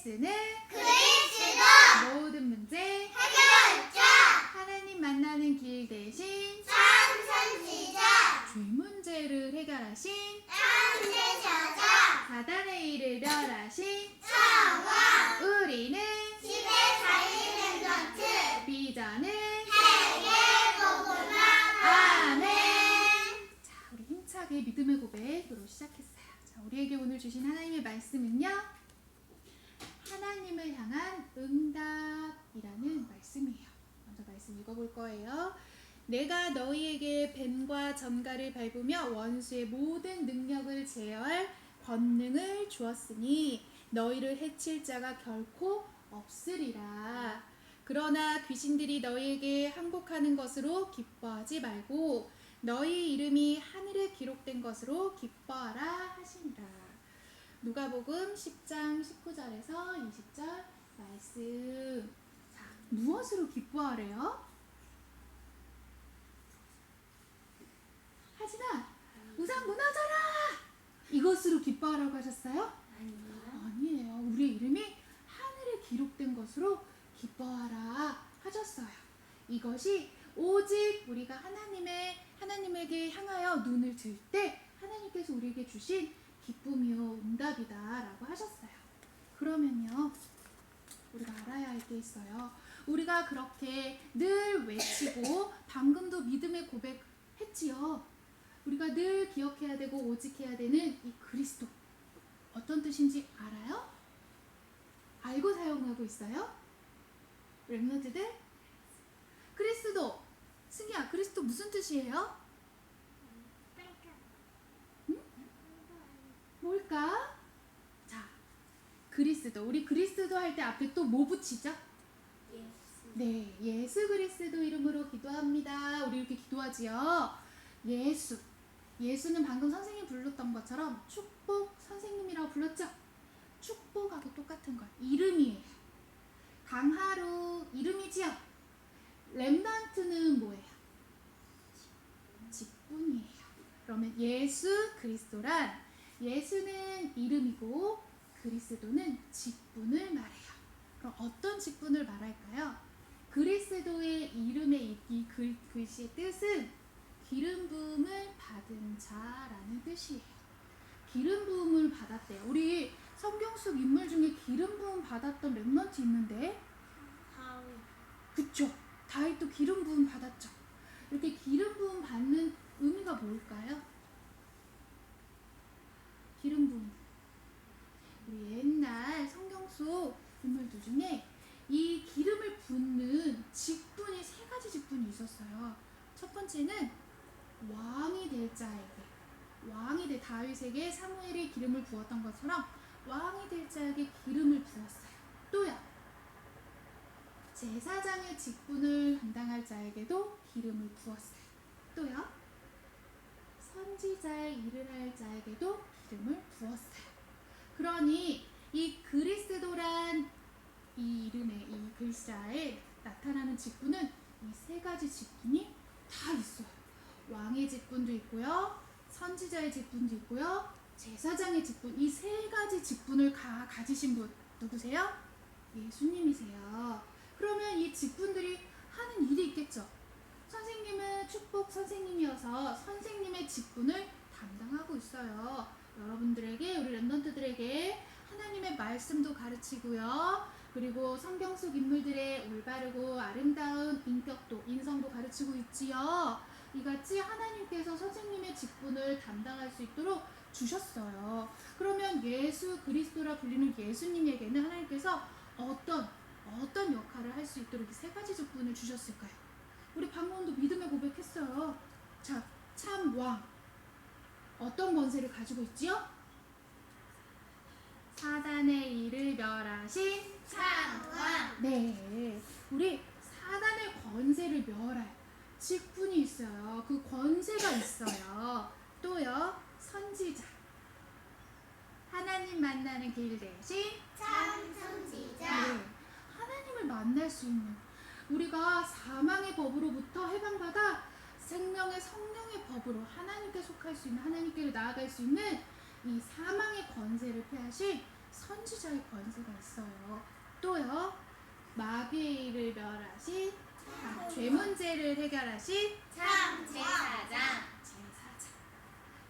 예수는 그리스도 모든 문제 해결자 하나님 만나는 길 대신 참 선지자 죄 문제를 해결하신 참 제자자 사단의 일을 멸하신 창왕 우리는 집에 살리는 런트 비전은 세계 복음화 아멘. 자, 우리 힘차게 믿음의 고백으로 시작했어요. 자, 우리에게 오늘 주신 하나님의 말씀은요, 하나님을 향한 응답이라는 말씀이에요. 먼저 말씀 읽어볼 거예요. 내가 너희에게 뱀과 전갈을 밟으며 원수의 모든 능력을 제어할 권능을 주었으니 너희를 해칠 자가 결코 없으리라. 그러나 귀신들이 너희에게 항복하는 것으로 기뻐하지 말고 너희 이름이 하늘에 기록된 것으로 기뻐하라 하시니라. 누가복음 10장 19절에서 20절 말씀. 자, 무엇으로 기뻐하래요? 하진아, 우상 무너져라! 이것으로 기뻐하라고 하셨어요? 아니에요. 우리 이름이 하늘에 기록된 것으로 기뻐하라 하셨어요. 이것이 오직 우리가 하나님에게 향하여 눈을 들 때 하나님께서 우리에게 주신 기쁨이요 응답이다라고 하셨어요. 그러면요, 우리가 알아야 할 게 있어요. 우리가 그렇게 늘 외치고 방금도 믿음의 고백했지요. 우리가 늘 기억해야 되고 오직해야 되는 이 그리스도, 어떤 뜻인지 알아요? 알고 사용하고 있어요? 랩런트들? 그리스도, 승희야, 그리스도 무슨 뜻이에요? 응? 뭘까? 자, 그리스도. 우리 그리스도 할 때 앞에 또 뭐 붙이죠? 네, 예수 그리스도 이름으로 기도합니다. 우리 이렇게 기도하지요. 예수. 예수는 방금 선생님 불렀던 것처럼 축복 선생님이라고 불렀죠? 축복하고 똑같은 거예요. 이름이에요. 강하루 이름이지요. 렘넌트는 뭐예요? 직분이에요. 그러면 예수 그리스도란, 예수는 이름이고 그리스도는 직분을 말해요. 그럼 어떤 직분을 말할까요? 그리스도의 이름의 이 글씨의 뜻은 기름 부음을 받은 자라는 뜻이에요. 기름 부음을 받았대요. 우리 성경 속 인물 중에 기름 부음 받았던 렘넌트 있는데, 그쵸? 다윗도 기름 부음 받았죠. 이렇게 기름 부음 받는 의미가 뭘까요? 기름 부음. 우리 옛날 성경 속 인물들 중에 이 기름을 붓는 직분이 세 가지 직분이 있었어요. 첫 번째는 왕이 될 자에게, 왕이 될 다윗에게 사무엘이 기름을 부었던 것처럼 왕이 될 자에게 기름을 부었어요. 또요, 제사장의 직분을 담당할 자에게도 기름을 부었어요. 또요, 선지자의 일을 할 자에게도 기름을 부었어요. 그러니 이 그리스도란 이 이름의 이 글자에 나타나는 직분은 이 세 가지 직분이 다 있어요. 왕의 직분도 있고요, 선지자의 직분도 있고요, 제사장의 직분, 이 세 가지 직분을 가지신 분 누구세요? 예수님이세요. 그러면 이 직분들이 하는 일이 있겠죠. 선생님은 축복 선생님이어서 선생님의 직분을 담당하고 있어요. 여러분들에게, 우리 랩런트들에게 하나님의 말씀도 가르치고요, 그리고 성경 속 인물들의 올바르고 아름다운 인격도, 인성도 가르치고 있지요. 이같이 하나님께서 선생님의 직분을 담당할 수 있도록 주셨어요. 그러면 예수 그리스도라 불리는 예수님에게는 하나님께서 어떤 역할을 할 수 있도록 이 세 가지 직분을 주셨을까요? 우리 방금도 믿음의 고백했어요. 자, 참 왕. 어떤 권세를 가지고 있지요? 사단의 일을 멸하신 창왕 네, 우리 사단의 권세를 멸할 직분이 있어요. 그 권세가 있어요. 또요, 선지자. 하나님 만나는 길 대신 참 선지자 네, 하나님을 만날 수 있는, 우리가 사망의 법으로부터 해방받아 생명의 성령의 법으로 하나님께 속할 수 있는, 하나님께로 나아갈 수 있는 이 사망의 권세를 폐하신 선지자의 권세가 있어요. 또요, 마귀의 일을 멸하신 죄 문제를 해결하신 참 제사장. 제사장.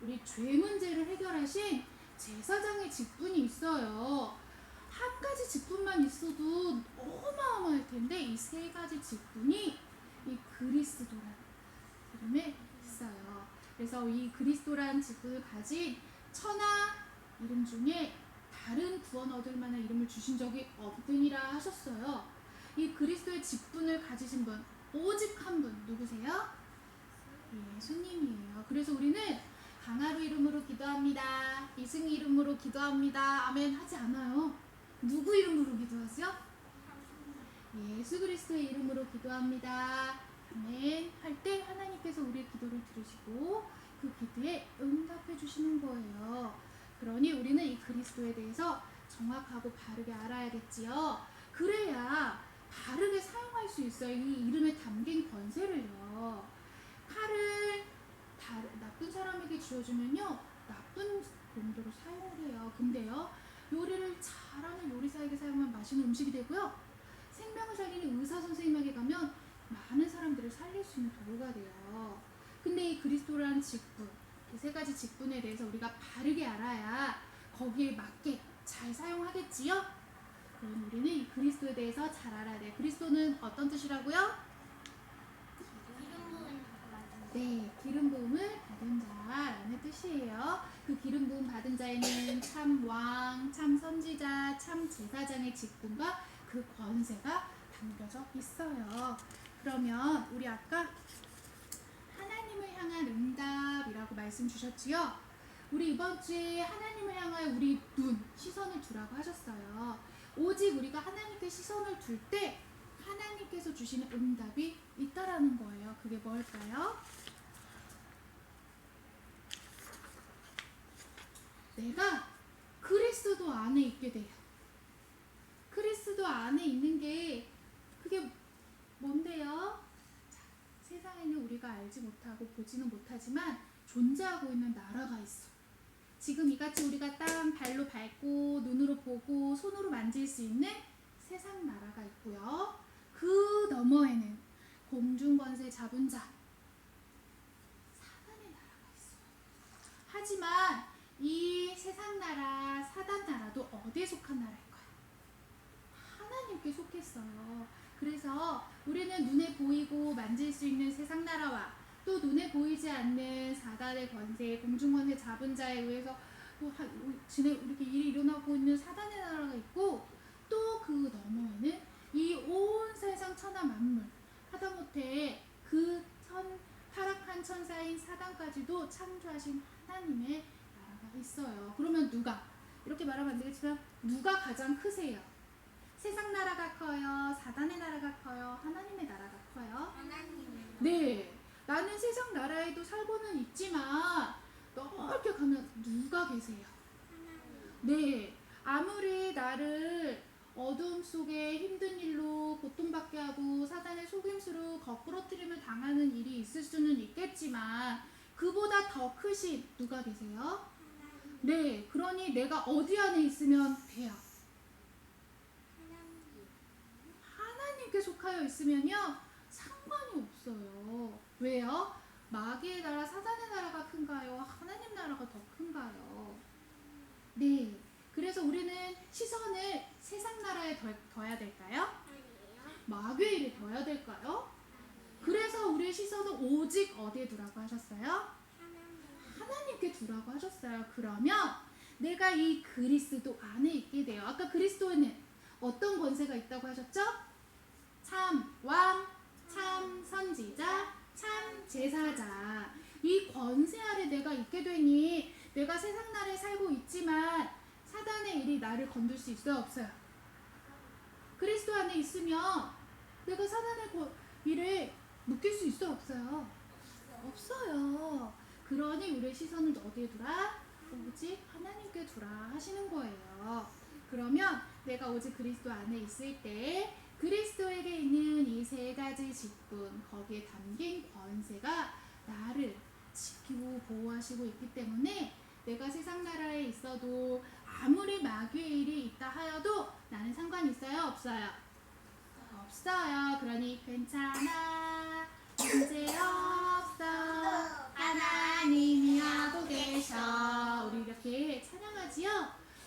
우리 죄 문제를 해결하신 제사장의 직분이 있어요. 한 가지 직분만 있어도 어마어마할 텐데 이 세 가지 직분이 이 그리스도라는 이름에 있어요. 그래서 이 그리스도라는 직분을 가진 천하 이름 중에 다른 구원 얻을 만한 이름을 주신 적이 없으니라 하셨어요. 이 그리스도의 직분을 가지신 분 오직 한 분 누구세요? 예수님이에요. 그래서 우리는 강하루 이름으로 기도합니다. 이승희 이름으로 기도합니다. 아멘 하지 않아요. 누구 이름으로 기도하세요? 예수 그리스도의 이름으로 기도합니다. 아멘 할 때 하나님께서 우리의 기도를 들으시고 그 기도에 응답해 주시는 거예요. 그러니 우리는 이 그리스도에 대해서 정확하고 바르게 알아야겠지요. 그래야 바르게 사용할 수 있어요. 이 이름에 담긴 권세를요. 칼을 나쁜 사람에게 쥐어주면요 나쁜 용도로 사용을 해요. 근데요 요리를 잘하는 요리사에게 사용하면 맛있는 음식이 되고요, 생명을 살리는 의사 선생님에게 가면 많은 사람들을 살릴 수 있는 도구가 돼요. 근데 이 그리스도라는 직분, 그 세 가지 직분에 대해서 우리가 바르게 알아야 거기에 맞게 잘 사용하겠지요. 그럼 우리는 이 그리스도에 대해서 잘 알아야 돼요. 그리스도는 어떤 뜻이라고요? 네, 기름 부음을 받은 자라는 뜻이에요. 그 기름 부음 받은 자에는 참 왕, 참 선지자, 참 제사장의 직분과 그 권세가 담겨져 있어요. 그러면 우리 아까 하나님을 향한 응답이라고 말씀 주셨지요? 우리 이번 주에 하나님을 향한 우리 눈, 시선을 두라고 하셨어요. 오직 우리가 하나님께 시선을 둘 때 하나님께서 주시는 응답이 있다라는 거예요. 그게 뭘까요? 내가 그리스도 안에 있게 돼요. 그리스도 안에 있는 게 그게 뭔데요? 자, 세상에는 우리가 알지 못하고 보지는 못하지만 존재하고 있는 나라가 있어. 지금 이같이 우리가 땅 발로 밟고 눈으로 보고 손으로 만질 수 있는 세상 나라가 있고요. 그 너머에는 공중권세 잡은 자 사단의 나라가 있어요. 하지만 이 세상 나라 사단 나라도 어디에 속한 나라일까요? 하나님께 속했어요. 그래서 우리는 눈에 보이고 만질 수 있는 세상 나라와 또 눈에 보이지 않는 사단의 권세, 공중권세 잡은 자에 의해서 또 이렇게 일이 일어나고 있는 사단의 나라가 있고, 또 그 너머에는 이 온 세상 천하 만물, 하다못해 그 타락한 천사인 사단까지도 창조하신 하나님의 나라가 있어요. 그러면 누가, 이렇게 말하면 안 되겠지만 누가 가장 크세요? 세상 나라가 커요? 사단의 나라가 커요? 하나님의 나라가 커요? 네, 나는 세상 나라에도 살고는 있지만 넓게 가면 누가 계세요? 네, 아무리 나를 어두움 속에 힘든 일로 고통받게 하고 사단의 속임수로 거꾸러뜨림을 당하는 일이 있을 수는 있겠지만 그보다 더 크신 누가 계세요? 네, 그러니 내가 어디 안에 있으면 돼요? 하나님께 속하여 있으면요 상관이 없어요. 왜요? 마귀의 나라, 사단의 나라가 큰가요? 하나님 나라가 더 큰가요? 네, 그래서 우리는 시선을 세상 나라에 둬야 될까요? 마귀의 일에 둬야 될까요? 그래서 우리의 시선을 오직 어디에 두라고 하셨어요? 하나님께 두라고 하셨어요. 그러면 내가 이 그리스도 안에 있게 돼요. 아까 그리스도에는 어떤 권세가 있다고 하셨죠? 참 왕, 참 선지자, 참 제사자. 이 권세 아래 내가 있게 되니 내가 세상 나라에 살고 있지만 사단의 일이 나를 건들 수 있어요? 없어요? 그리스도 안에 있으면 내가 사단의 일을 묶일 수 있어요? 없어요? 없어요. 그러니 우리의 시선을 어디에 두라? 오직 하나님께 두라 하시는 거예요. 그러면 내가 오직 그리스도 안에 있을 때 그리스도에게 있는 이 세 가지 직분, 거기에 담긴 권세가 나를 지키고 보호하시고 있기 때문에 내가 세상 나라에 있어도 아무리 마귀의 일이 있다 하여도 나는 상관 있어요? 없어요? 없어요. 그러니 괜찮아. 문제 없어. 하나님이 하고 계셔. 우리 이렇게 찬양하지요?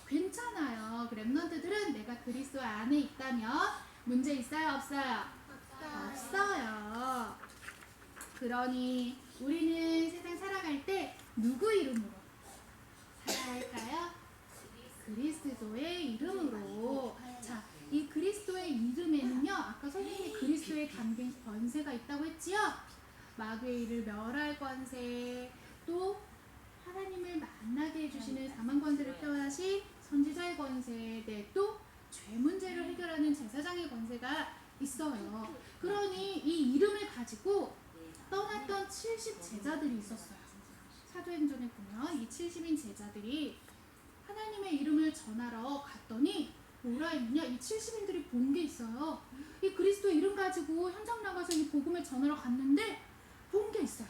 괜찮아요. 그 랩런트들은 내가 그리스도 안에 있다면 문제 있어요? 없어요? 없어요. 그러니 우리는 세상 살아갈 때 누구 이름으로 살아갈까요? 그리스도의 이름으로. 자, 이 그리스도의 이름에는요, 아까 선생님이 그리스도에 담긴 권세가 있다고 했지요? 마귀의 일을 멸할 권세, 또 하나님을 만나게 해주시는 사망 권세를 표현하신 선지자의 권세, 네, 또 죄 문제를 해결하는 제사장의 권세가 있어요. 그러니 이 이름을 가지고 떠났던 70 제자들이 있었어요. 사도행전에 보면 이 70인 제자들이 하나님의 이름을 전하러 갔더니 뭐라 했느냐? 이 70인들이 본 게 있어요. 이 그리스도의 이름 가지고 현장 나가서 이 복음을 전하러 갔는데 본 게 있어요.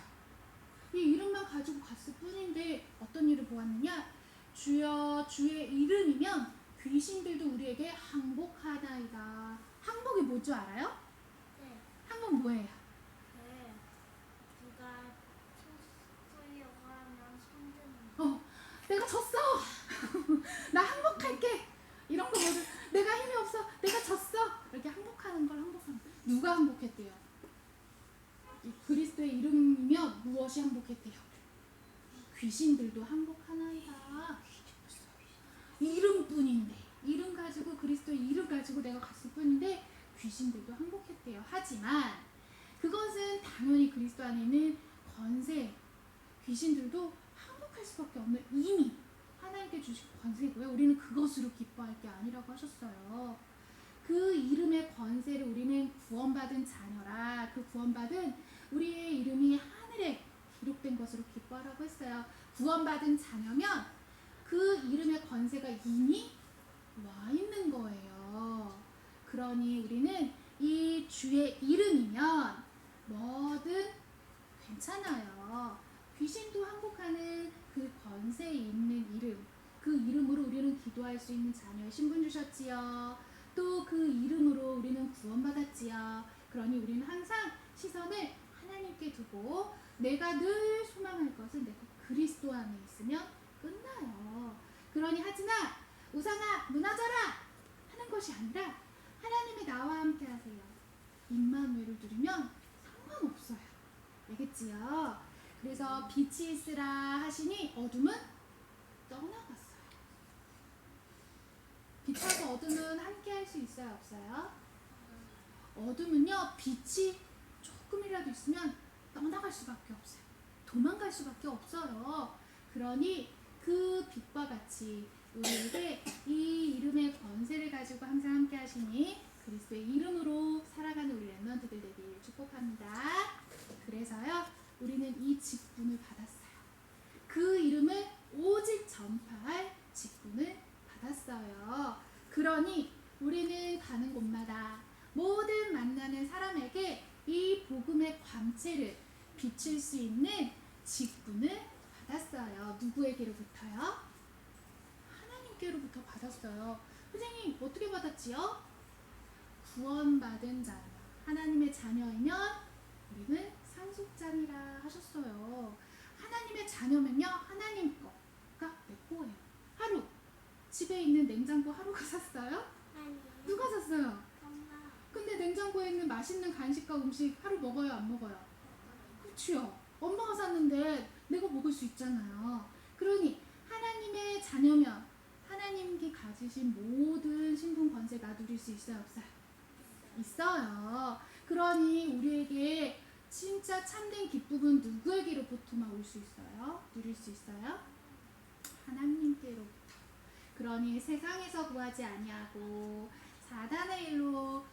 이 이름만 가지고 갔을 뿐인데 어떤 일을 보았느냐? 주여 주의 이름이면 귀신들도 우리에게 항복하나이다. 항복이 뭔지 알아요? 네. 항복 뭐예요? 누가 소유하고 하면 손드는 내가 졌어. 나 항복할게. 이런 거 뭐든 내가 힘이 없어. 내가 졌어. 이렇게 항복하는 걸 항복하는. 누가 항복했대요? 이 그리스도의 이름이면 무엇이 항복했대요? 귀신들도 항복하나이다. 이름뿐인데 이름 가지고 그리스도의 이름 가지고 내가 갔을 뿐인데 귀신들도 항복했대요. 하지만 그것은 당연히 그리스도 안에 있는 권세, 귀신들도 항복할 수밖에 없는 이미 하나님께 주신 권세고요. 우리는 그것으로 기뻐할 게 아니라고 하셨어요. 그 이름의 권세를 우리는 구원받은 자녀라. 그 구원받은 우리의 이름이 하늘에 기록된 것으로 기뻐하라고 했어요. 구원받은 자녀면 그 이름의 권세가 이미 와 있는 거예요. 그러니 우리는 이 주의 이름이면 뭐든 괜찮아요. 귀신도 항복하는 그 권세 있는 이름, 그 이름으로 우리는 기도할 수 있는 자녀의 신분 주셨지요. 또 그 이름으로 우리는 구원받았지요. 그러니 우리는 항상 시선을 하나님께 두고 내가 늘 소망할 것은 내가 그리스도 안에 있으면 끝나요. 그러니 하지나 우상아 무너져라 하는 것이 아니라 하나님이 나와 함께 하세요. 임마누엘을 누리면 상관없어요. 알겠지요? 그래서 빛이 있으라 하시니 어둠은 떠나갔어요. 빛하고 어둠은 함께 할 수 있어요? 없어요? 어둠은요, 빛이 조금이라도 있으면 떠나갈 수밖에 없어요. 도망갈 수밖에 없어요. 그러니 그 빛과 같이 우리에게 이 이름의 권세를 가지고 항상 함께 하시니 그리스도의 이름으로 살아가는 우리 랩런트들 되기를 축복합니다. 그래서요, 우리는 이 직분을 받았어요. 그 이름을 오직 전파할 직분을 받았어요. 그러니 우리는 가는 곳마다 모든 만나는 사람에게 이 복음의 광채를 비칠 수 있는 직분을 받았어요. 누구에게로부터요? 하나님께로부터 받았어요. 선생님 어떻게 받았지요? 구원받은 자녀, 하나님의 자녀이면 우리는 상속자니라 하셨어요. 하나님의 자녀면요, 하나님 거가 내 거예요. 하루 집에 있는 냉장고 하루가 샀어요? 아니. 누가 샀어요? 엄마. 근데 냉장고에 있는 맛있는 간식과 음식 하루 먹어요, 안 먹어요? 그렇지요. 엄마가 샀는데 내가 먹을 수 있잖아요. 그러니 하나님의 자녀면 하나님께 가지신 모든 신분 권세 다 누릴 수 있어요, 없어요? 있어요. 그러니 우리에게 진짜 참된 기쁨은 누구에게로부터만 올 수 있어요? 누릴 수 있어요? 하나님께로부터. 그러니 세상에서 구하지 아니하고 사단의 일로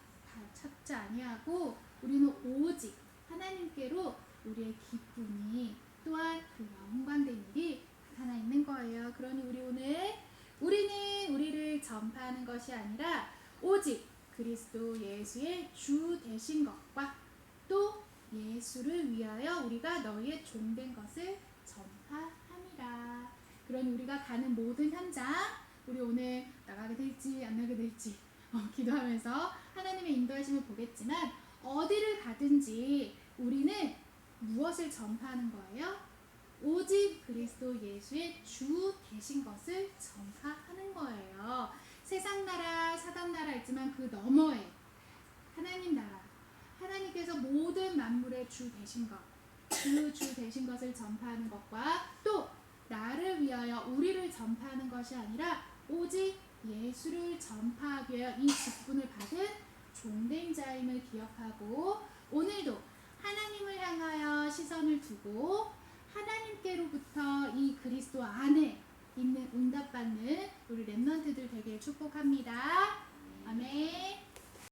찾지 아니하고 우리는 오직 하나님께로 우리의 기쁨이 또한 그 영광된 일이 나타나 있는 거예요. 그러니 우리는 우리를 전파하는 것이 아니라 오직 그리스도 예수의 주 되신 것과 또 예수를 위하여 우리가 너희의 종된 것을 전파함이라. 그러니 우리가 가는 모든 현장, 우리 오늘 나가게 될지 안 나가게 될지 기도하면서 하나님의 인도하심을 보겠지만 어디를 가든지 우리는 무엇을 전파하는 거예요? 오직 그리스도 예수의 주 되신 것을 전파하는 거예요. 세상 나라, 사단 나라 있지만 그 너머에 하나님 나라, 하나님께서 모든 만물의 주 되신 것, 그 주 되신 것을 전파하는 것과 또 나를 위하여 우리를 전파하는 것이 아니라 오직 예수를 전파하기 위하여 이 직분을 받은 종된 자임을 기억하고 오늘도 하나님을 향하여 시선을 두고 하나님께로부터 이 그리스도 안에 있는 응답받는 우리 렘넌트들 되길 축복합니다. 아멘.